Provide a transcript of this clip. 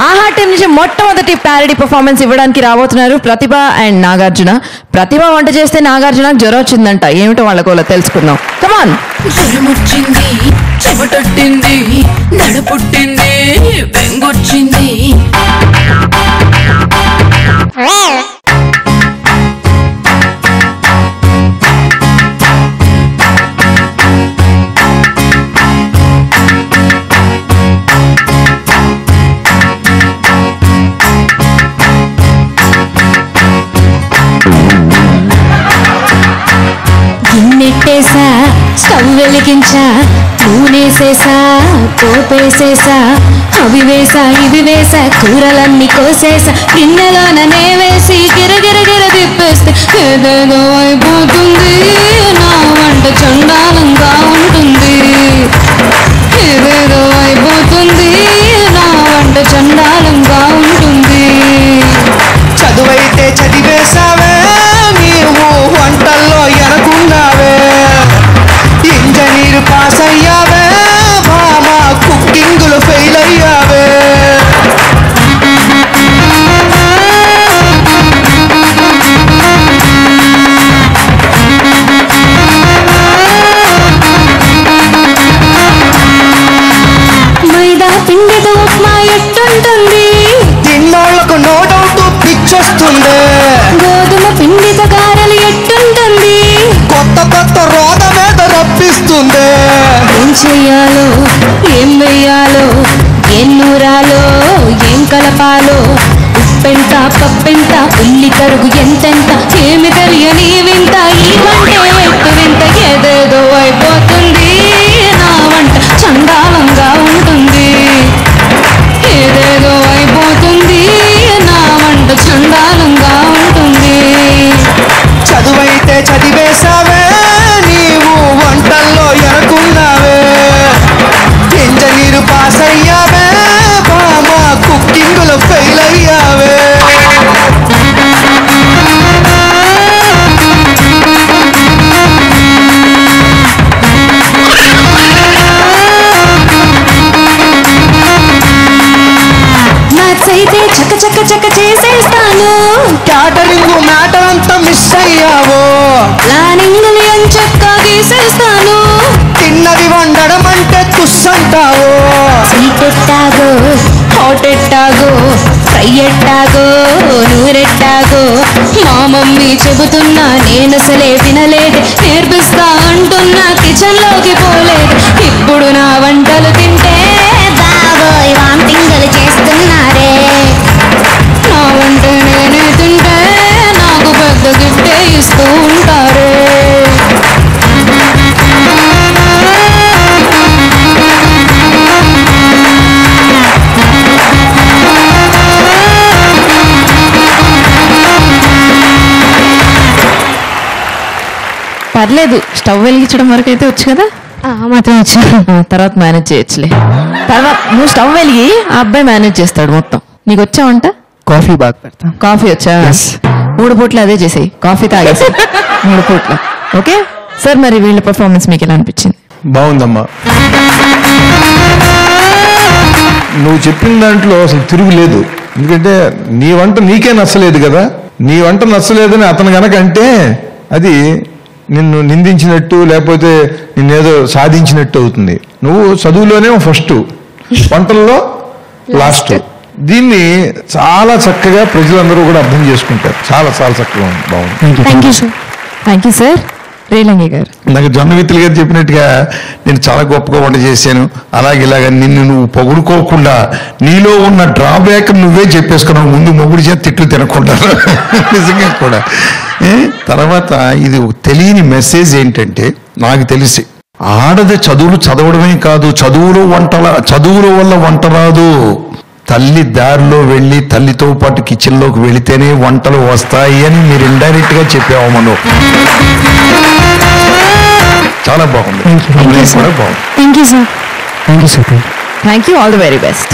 ఆహా టీం నుంచి మొట్టమొదటి ప్యారడీ పర్ఫార్మెన్స్ ఇవ్వడానికి రాబోతున్నారు ప్రతిభ అండ్ నాగార్జున. ప్రతిభ వంట చేస్తే నాగార్జునకు జ్వరం వచ్చిందంట. ఏమిటో వాళ్ళకోలో తెలుసుకుందాం. కమాన్. జ్వరం వచ్చింది, చెమటొట్టింది, నడుపుట్టింది, బెంగొచ్చింది. గిన్నెట్టేసా, స్టవ్ వెలిగించా, నూనెసేసా, పోపేసేసా, అవి వేసా ఇవి వేసా, కూరలన్నీ కోసేసా, గిన్నెలోనే వేసి గిరగిరగిర తిప్పేస్తే ఏదేదో అయిపోతుంది. నా వంట చండాలంగా ఉంటుంది. ఏదేదో అయిపోతుంది. నా వంట చండాలంగా ఉంటుంది. చదువైతే చదివేశావే, నీవు వంటల్లో ఎనకున్నావే. ఇంజనీర్ పాస్ అయ్యావే, మామా కుకింగులు ఫెయిల్ అయ్యావే. మైదా పిండితో ఉప్మా ఎట్టుంటుంది. తిన్నోళ్లకు నో డౌట్ పిచ్చొస్తుంది. గోధుమ పిండితో గారెలు ఎట్టుంటుంది. కొత్త కొత్త రోగ మీద రప్పిస్తుంది. ఏం చెయ్యాలో, ఏం వెయ్యాలో, ఏం నూరాలో, ఏం కలపాలో, ఉప్పెంత పప్పెంత, ఉల్లి కరుగు ఎంతెంత, ఏమి తెలియని వింత, ఈ వంటే ఎట్టు వింత. ఏదేదో అయిపోతుంది. నా వంట చండాలంగా ఉంటుంది. ఏదేదో అయిపోతుంది. నా వంట చండాలంగా ఉంటుంది. చదువైతే చదివేశావే, నీవు వంటల్లో ఎనకున్నావే. ఇంజనీర్ పాస్ అయ్యావే, మామా కుకింగులు ఫెయిల్ అయ్యావే. మ్యాథ్స్ అయితే చక్క చక్క చక్క చేసేస్తాను. క్యాటరింగ్ మ్యాటర్ అంతా మిస్ అయ్యావు. ప్లానింగ్ ఎంచక్క గీసేస్తాను. తిన్నది వండడం అంటే తుస్సంటావు. స్వీట్ ఎట్టాగో, హాట్ ఎట్టాగో, ఫ్రై ఎట్టాగో, నూరెట్టాగో, మా మమ్మీ చెబుతున్నా నేనసలే వినలేదు. నేర్పిస్తా అంటున్నా కిచెన్లోకి పోలేదు. ఇప్పుడు నా వంటలు తింటే బాబోయ్ వాంతింగులు చేస్తున్నారే. నా వంట నేనే తింటే నాకు పెద్ద గిఫ్టే ఇస్తూ ఉంటారే. పర్లేదు, స్టవ్ వెలిగించడం వరకు అయితే వచ్చు కదా. మాత్రం వచ్చు. తర్వాత మేనేజ్ చేయొచ్చులే. తర్వాత నువ్వు స్టవ్ వెలిగి ఆ అబ్బాయి మేనేజ్ చేస్తాడు మొత్తం. నీకు వచ్చా వంట? కాఫీ బాగా పెడతా. కాఫీ వచ్చా? 3 పూట్లు అదే చేసేయి, కాఫీ తాగేసి 3 పూట్లు. ఓకే సార్, మరి వీళ్ళ పర్ఫార్మెన్స్ మీకు ఎలా అనిపించింది? బాగుందమ్మా. నువ్వు చెప్పిన దాంట్లో అసలు తిరుగులేదు. ఎందుకంటే నీ వంట నీకే నచ్చలేదు కదా. నీ వంట నచ్చలేదని అతను గనక అంటే అది నిన్ను నిందించినట్టు, లేకపోతే నిన్నేదో సాధించినట్టు అవుతుంది. నువ్వు చదువులోనే ఫస్ట్, వంటల్లో లాస్ట్. దీన్ని చాలా చక్కగా ప్రజలందరూ కూడా అర్థం చేసుకుంటారు. చాలా చాలా చక్కగా ఉంది, బాగుంది. Thank you sir. Thank you sir. Relangi గారు, నాకు జొన్నవిత్తులు గారు చెప్పినట్టుగా నేను చాలా గొప్పగా వంట చేశాను, అలాగే ఇలాగ నిన్ను నువ్వు పొగుడుకోకుండా నీలో ఉన్న డ్రాబ్యాక్ నువ్వే చెప్పేసుకున్నావు ముందు, మొగుడి చేత తిట్లు తినకుండా. నిజంగా కూడా. తర్వాత ఇది తెలియని మెసేజ్ ఏంటంటే, నాకు తెలిసి ఆడది చదువులు చదవడమే కాదు, చదువుల వల్ల వంట రాదు. తల్లి దారిలో వెళ్ళి తల్లితో పాటు కిచెన్లోకి వెళితేనే వంటలు వస్తాయి అని మీరు ఇండైరెక్ట్ గా చెప్పావు. మనం చాలా బాగుంది. Thank you sir. Thank you, all the very best.